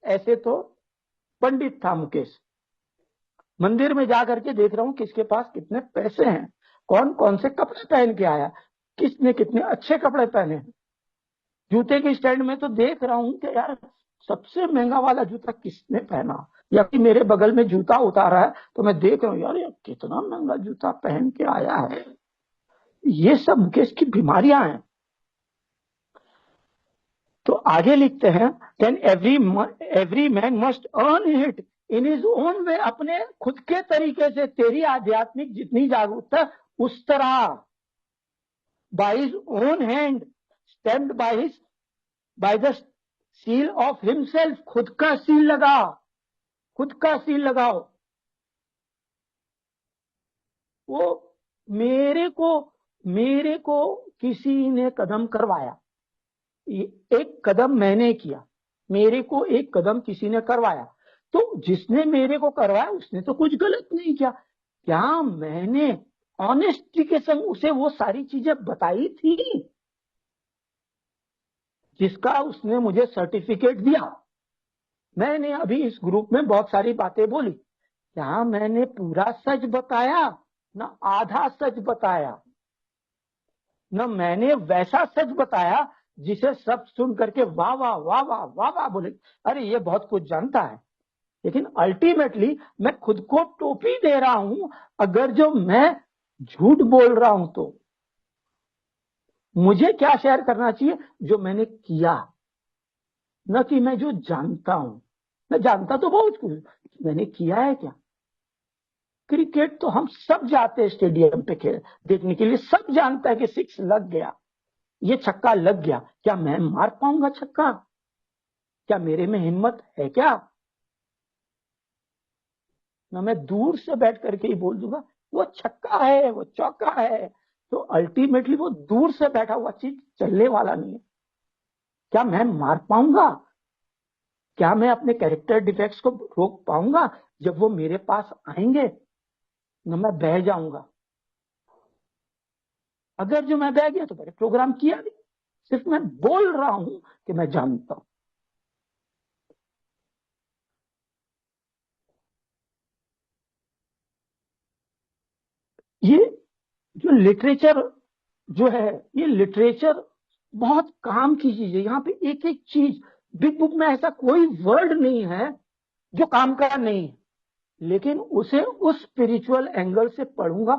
ऐसे तो पंडित था मुकेश, मंदिर में जाकर के देख रहा हूं किसके पास कितने पैसे हैं, कौन कौन से कपड़े पहन के आया, किसने कितने अच्छे कपड़े पहने हैं। जूते के स्टैंड में तो देख रहा हूं कि यार सबसे महंगा वाला जूता किसने पहना, या कि मेरे बगल में जूता उतारा है तो मैं देख रहा हूं यार ये कितना महंगा जूता पहन के आया है। ये सब मुकेश की बीमारियां हैं। तो आगे लिखते हैं, then every man must earn it in his own way, अपने खुद के तरीके से। तेरी आध्यात्मिक जितनी जागरूकता उस तरह, by his own hand, stamped by the seal of himself. खुद का सील लगा, खुद का सील लगाओ। वो मेरे को किसी ने कदम करवाया, एक कदम मैंने किया, मेरे को एक कदम किसी ने करवाया, तो जिसने मेरे को करवाया उसने तो कुछ गलत नहीं किया। क्या मैंने ऑनेस्टी के संग उसे वो सारी चीजें बताई थी जिसका उसने मुझे सर्टिफिकेट दिया? मैंने अभी इस ग्रुप में बहुत सारी बातें बोली, क्या मैंने पूरा सच बताया? न आधा सच बताया, न मैंने वैसा सच बताया जिसे सब सुन करके वाह वाह वाह वाह वाह वाह बोले, अरे ये बहुत कुछ जानता है। लेकिन अल्टीमेटली मैं खुद को टोपी दे रहा हूं अगर जो मैं झूठ बोल रहा हूं तो। मुझे क्या शेयर करना चाहिए? जो मैंने किया, न कि मैं जो जानता हूं। मैं जानता तो बहुत कुछ, मैंने किया है क्या? क्रिकेट तो हम सब जाते हैं स्टेडियम पे खेल देखने के लिए, सब जानता है कि सिक्स लग गया, ये छक्का लग गया। क्या मैं मार पाऊंगा छक्का? क्या मेरे में हिम्मत है क्या? ना मैं दूर से बैठ करके ही बोल दूंगा वो छक्का है, वो चौका है। तो अल्टीमेटली वो दूर से बैठा हुआ चीज चलने वाला नहीं है। क्या मैं मार पाऊंगा? क्या मैं अपने कैरेक्टर डिफेक्ट्स को रोक पाऊंगा? जब वो मेरे पास आएंगे ना मैं बह जाऊंगा। अगर जो मैं बह गया तो मैंने प्रोग्राम किया नहीं, सिर्फ मैं बोल रहा हूं कि मैं जानता हूं। ये जो लिटरेचर जो है, ये लिटरेचर बहुत काम की चीज है। यहाँ पे एक एक चीज, बिग बुक में ऐसा कोई वर्ड नहीं है जो काम का नहीं है, लेकिन उसे उस स्पिरिचुअल एंगल से पढ़ूंगा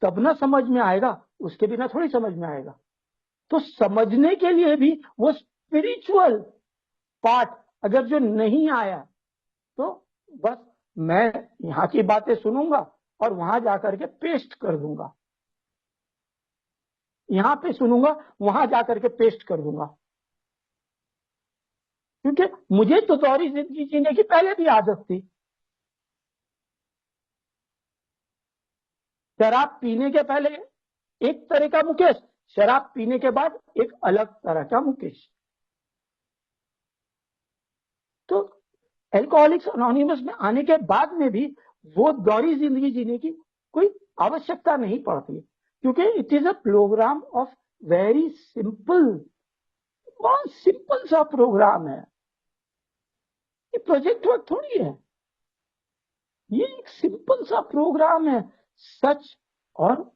तब ना समझ में आएगा, उसके बिना थोड़ी समझ में आएगा। तो समझने के लिए भी वो स्पिरिचुअल पार्ट अगर जो नहीं आया तो बस मैं यहाँ की बातें सुनूंगा और वहां जाकर के पेस्ट कर दूंगा, यहां पे सुनूंगा वहां जाकर के पेस्ट कर दूंगा। क्योंकि मुझे तो दोहरी जिंदगी जीने की पहले भी आदत थी। शराब पीने के पहले एक तरह का मुकेश, शराब पीने के बाद एक अलग तरह का मुकेश। तो एल्कोहलिक्स अनोनिमस में आने के बाद में भी वो दोहरी जिंदगी जीने की कोई आवश्यकता नहीं पड़ती, क्योंकि it is a programme of very simple, बहुत सिंपल सा प्रोग्राम है। ये प्रोजेक्ट वर्क थोड़ी है, ये एक सिंपल सा प्रोग्राम है सच और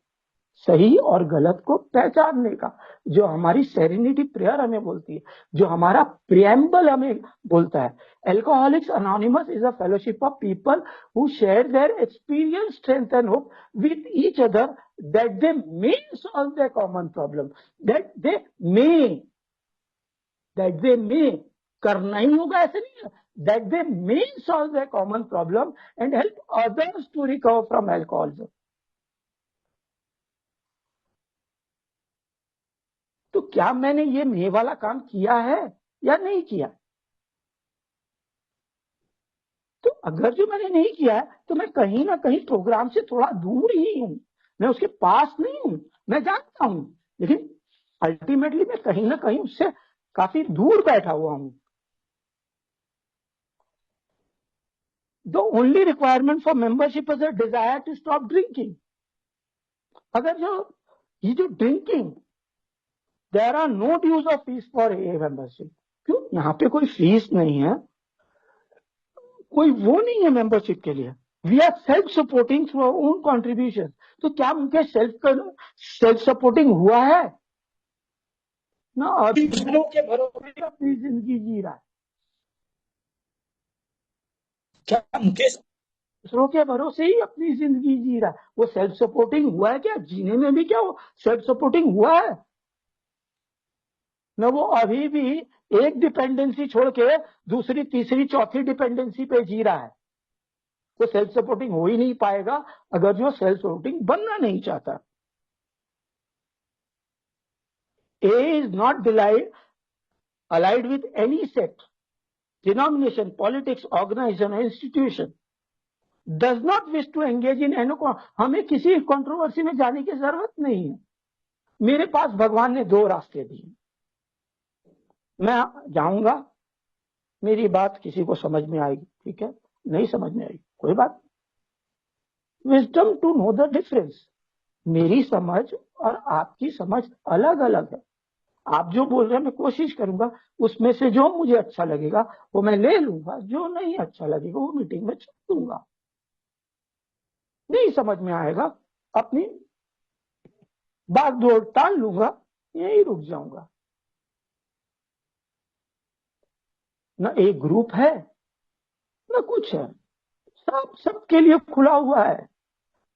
सही और गलत को पहचानने का, जो हमारी सेरेनिटी प्रेयर हमें बोलती है, जो हमारा प्रियम्बल हमें बोलता है। Alcoholics anonymous is a fellowship of people who share their experience, strength and hope with each other, that they may solve their common problem, that they may करना ही होगा ऐसे नहीं है, that they may solve their common problem and help others to recover from alcoholism. तो क्या मैंने ये मे वाला काम किया है या नहीं किया? तो अगर जो मैंने नहीं किया है तो मैं कहीं ना कहीं प्रोग्राम से थोड़ा दूर ही हूं, मैं उसके पास नहीं हूं, मैं जानता हूं, लेकिन अल्टीमेटली मैं कहीं ना कहीं उससे काफी दूर बैठा हुआ हूं। The only requirement for membership is a desire to stop drinking. अगर ये जो drinking, there are no dues of fees for a membership. क्यों? यहाँ पे कोई फीस नहीं है, कोई वो नहीं है मेंबरशिप के लिए। We are self supporting through our own contribution. तो क्या मुकेश सेल्फ सपोर्टिंग हुआ है ना? अभी दूसरों के भरोसे अपनी जिंदगी जी रहा है। क्या मुकेश दूसरों के भरोसे ही अपनी जिंदगी जी रहा है? वो सेल्फ सपोर्टिंग हुआ है क्या? जीने में भी क्या वो सेल्फ सपोर्टिंग हुआ है ना? वो अभी भी एक डिपेंडेंसी छोड़ के दूसरी तीसरी चौथी डिपेंडेंसी पे जी रहा है। वो सेल्फ सपोर्टिंग हो ही नहीं पाएगा अगर जो सेल्फ सपोर्टिंग बनना नहीं चाहता। A is not allied with any sect, denomination, politics, organization or institution, does not wish to engage in any। हमें किसी कंट्रोवर्सी में जाने की जरूरत नहीं है। मेरे पास भगवान ने दो रास्ते दिए, मैं जाऊंगा, मेरी बात किसी को समझ में आएगी, ठीक है, नहीं समझ में आएगी कोई बात। Wisdom to know the difference. मेरी समझ और आपकी समझ अलग अलग है। आप जो बोल रहे हैं मैं कोशिश करूंगा, उसमें से जो मुझे अच्छा लगेगा वो मैं ले लूंगा, जो नहीं अच्छा लगेगा वो मीटिंग में छोड़ दूंगा। नहीं समझ में आएगा अपनी बात दौड़ टाल लूंगा, यही रुक जाऊंगा। न एक ग्रुप है न कुछ है, सबके लिए खुला हुआ है।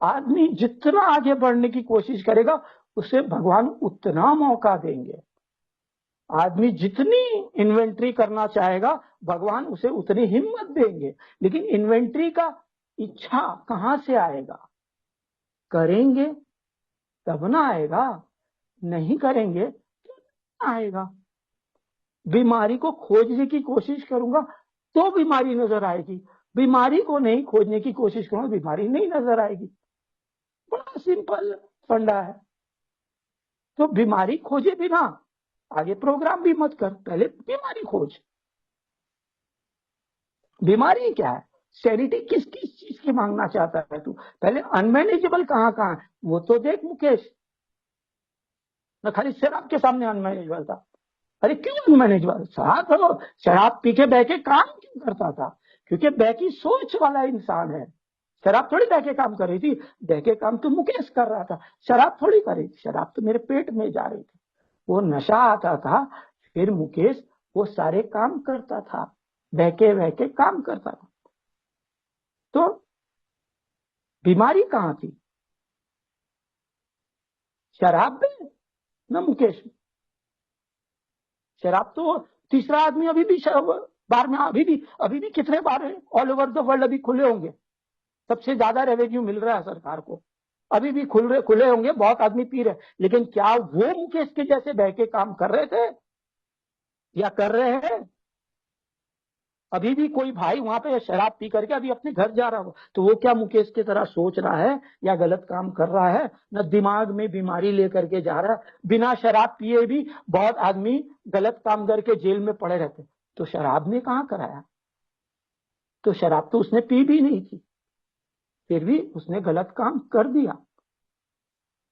आदमी जितना आगे बढ़ने की कोशिश करेगा उसे भगवान उतना मौका देंगे। आदमी जितनी इन्वेंट्री करना चाहेगा भगवान उसे उतनी हिम्मत देंगे। लेकिन इन्वेंट्री का इच्छा कहां से आएगा? करेंगे तब ना आएगा, नहीं करेंगे तो आएगा। बीमारी को खोजने की कोशिश करूंगा तो बीमारी नजर आएगी, बीमारी को नहीं खोजने की कोशिश करूंगा बीमारी नहीं नजर आएगी। बड़ा सिंपल फंडा है। तो बीमारी खोजे बिना आगे प्रोग्राम भी मत कर, पहले बीमारी खोज। बीमारी क्या है? सैनिटी किस किस चीज की मांगना चाहता है तू? पहले अनमैनेजेबल कहाँ कहाँ है वो तो देख मुकेश। न खाली शराब के सामने अनमैनेजेबल था। अरे क्यों अनमैनेजेबल? शराब पी के बह के काम क्यों करता था? क्योंकि बह की सोच वाला इंसान है। शराब थोड़ी बह के काम कर रही थी, बह के काम तो मुकेश कर रहा था, शराब थोड़ी कर रही थी। शराब तो मेरे पेट में जा रही थी, वो नशा आता था, फिर मुकेश वो सारे काम करता था, बह के काम करता था। तो बीमारी कहां थी? शराब में न मुकेश में। शराब तो तीसरा आदमी अभी भी बार में अभी भी कितने बार है ऑल ओवर द वर्ल्ड अभी खुले होंगे। सबसे ज्यादा रेवेन्यू मिल रहा है सरकार को, अभी भी खुले होंगे, बहुत आदमी पी रहे। लेकिन क्या वो मुकेश के जैसे बह के काम कर रहे थे या कर रहे हैं? अभी भी कोई भाई वहां पे शराब पी करके अभी अपने घर जा रहा हो तो वो क्या मुकेश की तरह सोच रहा है या गलत काम कर रहा है? न दिमाग में बीमारी लेकर के जा रहा है। बिना शराब पिए भी बहुत आदमी गलत काम करके जेल में पड़े रहते। तो शराब ने कहां कराया? तो शराब तो उसने पी भी नहीं थी, फिर भी उसने गलत काम कर दिया।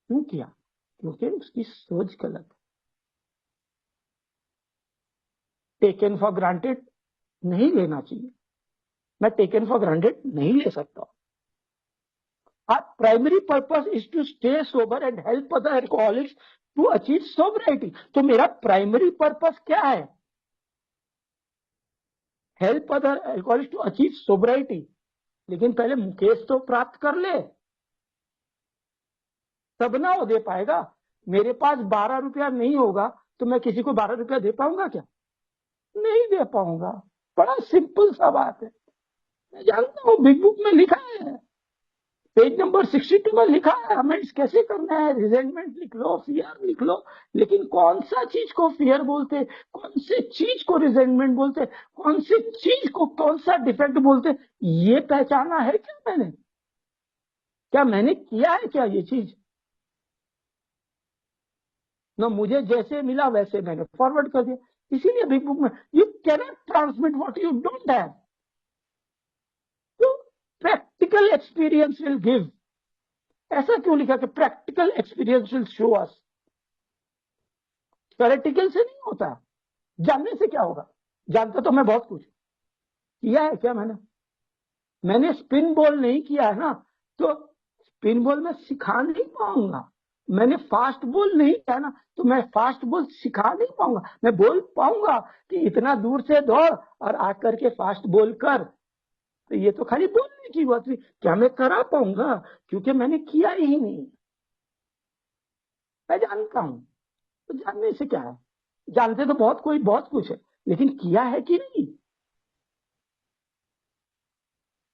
क्यों किया? क्योंकि उसकी सोच गलत। टेकन फॉर ग्रांटेड नहीं लेना चाहिए। मैं टेकन फॉर ग्रांटेड नहीं ले सकता। Our primary purpose is to stay sober and help other alcoholics to achieve sobriety. तो मेरा प्राइमरी पर्पस क्या है? Help other alcoholics to achieve sobriety। लेकिन पहले मुकेश तो प्राप्त कर ले, तब ना वो दे पाएगा। मेरे पास 12 रुपया नहीं होगा तो मैं किसी को 12 रुपया दे पाऊंगा क्या? नहीं दे पाऊंगा। बड़ा सिंपल सा बात है। मैं जानता हूं बिग बुक में लिखा है, पेज नंबर 62 में लिखा है अमेंड्स कैसे करना है। रिजेंटमेंट लिख लो, फियर लिख लो, लेकिन कौन सा चीज को फियर बोलते, कौन से चीज को रिजेंटमेंट बोलते, कौन सी चीज को कौन सा डिफेक्ट बोलते, ये पहचाना है क्या मैंने? क्या मैंने किया है क्या ये चीज? ना मुझे जैसे मिला वैसे मैंने फॉरवर्ड कर दिया। इसीलिए बिग बुक में you cannot transmit what you don't have. तो प्रैक्टिकल एक्सपीरियंस विल गिव, ऐसा क्यों लिखा कि practical experience will show us? Theoretical से नहीं होता, जानने से क्या होगा? जानता तो मैं बहुत कुछ किया है क्या? मैंने स्पिन बॉल नहीं किया है ना, तो स्पिन बॉल में सिखा नहीं पाऊंगा। मैंने फास्ट बॉल नहीं किया ना, तो मैं फास्ट बॉल सिखा नहीं पाऊंगा। मैं बोल पाऊंगा कि इतना दूर से दौड़ और आकर के फास्ट बॉल कर, तो ये तो खाली बोलने की बात हुई। क्या मैं करा पाऊंगा? क्योंकि मैंने किया ही नहीं। मैं जानता हूं, तो जानने से क्या है? जानते तो बहुत कोई बहुत कुछ है, लेकिन किया है कि नहीं?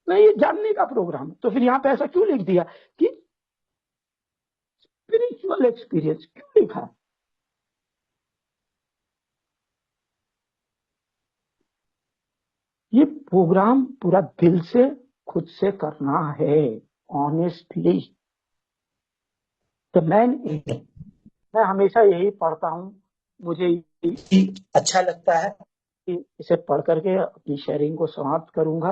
तो ये जानने का प्रोग्राम है। तो फिर यहाँ पे ऐसा क्यों लिख दिया कि स्पिरिचुअल एक्सपीरियंस क्यों लिखा? ये प्रोग्राम पूरा दिल से खुद से करना है, ऑनेस्टली। तो मैं हमेशा यही पढ़ता हूँ, मुझे अच्छा लगता है कि इसे पढ़ करके अपनी शेयरिंग को समाप्त करूंगा।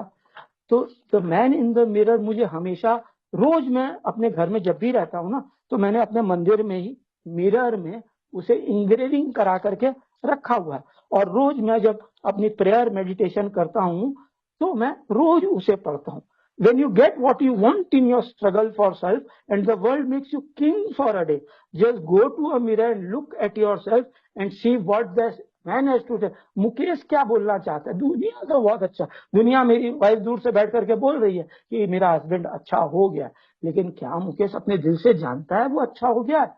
तो the man in the mirror मुझे हमेशा, रोज मैं अपने घर में जब भी रहता हूँ ना, तो मैंने अपने मंदिर में ही मिरर में उसे इंग्रेविंग करा करके रखा हुआ है। और रोज मैं जब अपनी प्रेयर मेडिटेशन करता हूँ, तो मैं रोज उसे पढ़ता हूँ। When you get what you want in your struggle for self and the world makes you king for a day, just go to a mirror and look at yourself and see what the man has to say. Mukesh क्या बोलना चाहता है? दुनिया तो बहुत अच्छा, दुनिया, मेरी वाइफ दूर से बैठ करके बोल रही है कि मेरा हस्बैंड अच्छा हो गया, लेकिन क्या मुकेश अपने दिल से जानता है वो अच्छा हो गया है?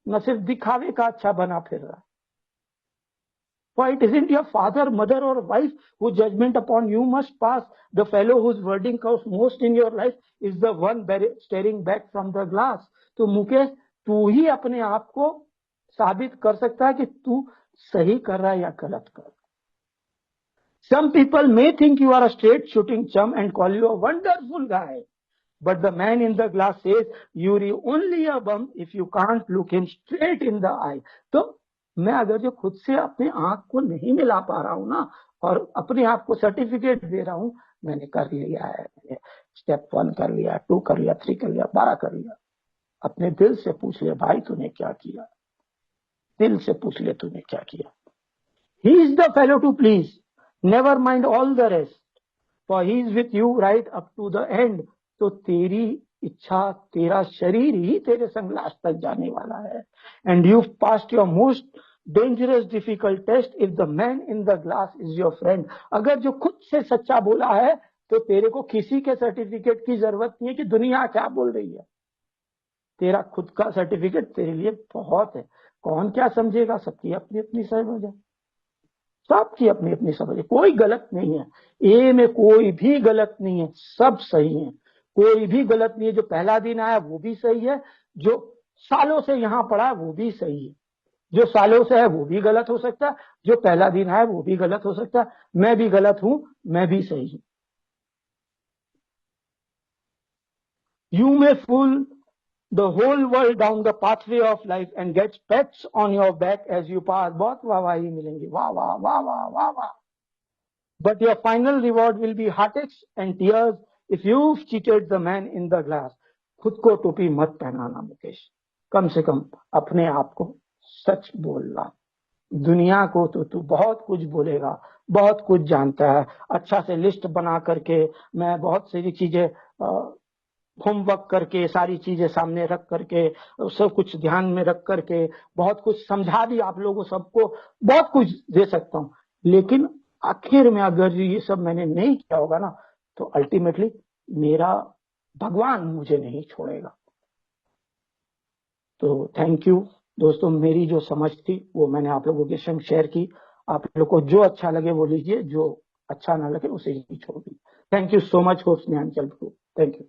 न सिर्फ दिखावे का अच्छा बना फिर रहा है। For it isn't your father, mother or wife whose judgment upon you must pass. The fellow whose wording counts most in your life is the one staring back from the glass. तो मुकेश, तू ही अपने आप को साबित कर सकता है कि तू सही कर रहा है या गलत कर रहा है। Some people may think you are a straight shooting chum and call you a wonderful guy. But the man in the glass says, you're only a bum if you can't look him straight in the eye. तो मैं अगर जो खुद से अपने आंख को नहीं मिला पा रहा हूं ना, और अपने आप को सर्टिफिकेट दे रहा हूं, मैंने कर लिया है, मैंने स्टेप 1 कर लिया, 2 कर लिया, 3 कर लिया, 12 कर लिया। अपने दिल से पूछ ले, भाई तूने क्या किया? दिल से पूछ ले, तूने क्या किया? He is the fellow to please. Never mind all the rest. For he is with you right up to the end. तो तेरी इच्छा, तेरा शरीर ही तेरे संग लास्ट तक जाने वाला है। And you've passed your most dangerous difficult test if the man in the glass is your friend. अगर जो खुद से सच्चा बोला है, तो तेरे को किसी के सर्टिफिकेट की जरूरत नहीं है कि दुनिया क्या बोल रही है। तेरा खुद का सर्टिफिकेट तेरे लिए बहुत है। कौन क्या समझेगा, सबकी अपनी अपनी समझ है, सबकी अपनी अपनी समझ है, कोई गलत नहीं है। ए में कोई भी गलत नहीं है, सब सही है। कोई भी गलत नहीं है। जो पहला दिन आया वो भी सही है, जो सालों से यहाँ पड़ा वो भी सही है, जो सालों से है वो भी गलत हो सकता है, जो पहला दिन आया वो भी गलत हो सकता है। मैं भी गलत हूं, मैं भी सही हूं। You may fool the whole world down the pathway of life and gets pats on your back as you pass. बहुत वाहवाही मिलेंगी, वाह वाह वाह वाह वाह वाह। But your final reward will be heartaches and tears if you've cheated the man in the glass. खुद को टोपी मत पहनाना मुकेश, कम से कम अपने आप को सच बोलना। दुनिया को तो तू बहुत कुछ बोलेगा, बहुत कुछ जानता है, अच्छा से लिस्ट बना करके, मैं बहुत सारी चीजें होमवर्क करके, सारी चीजें सामने रख करके, सब कुछ ध्यान में रख करके, बहुत कुछ समझा भी आप लोगों सबको, बहुत कुछ दे सकता हूं। लेकिन आखिर में अगर ये सब मैंने नहीं किया होगा ना, तो अल्टीमेटली मेरा भगवान मुझे नहीं छोड़ेगा। तो थैंक यू दोस्तों, मेरी जो समझ थी वो मैंने आप लोगों के संग शेयर की। आप लोग को जो अच्छा लगे वो लीजिए, जो अच्छा ना लगे उसे ही छोड़ दीजिए। Thank you so much host Nehanchal. Thank you.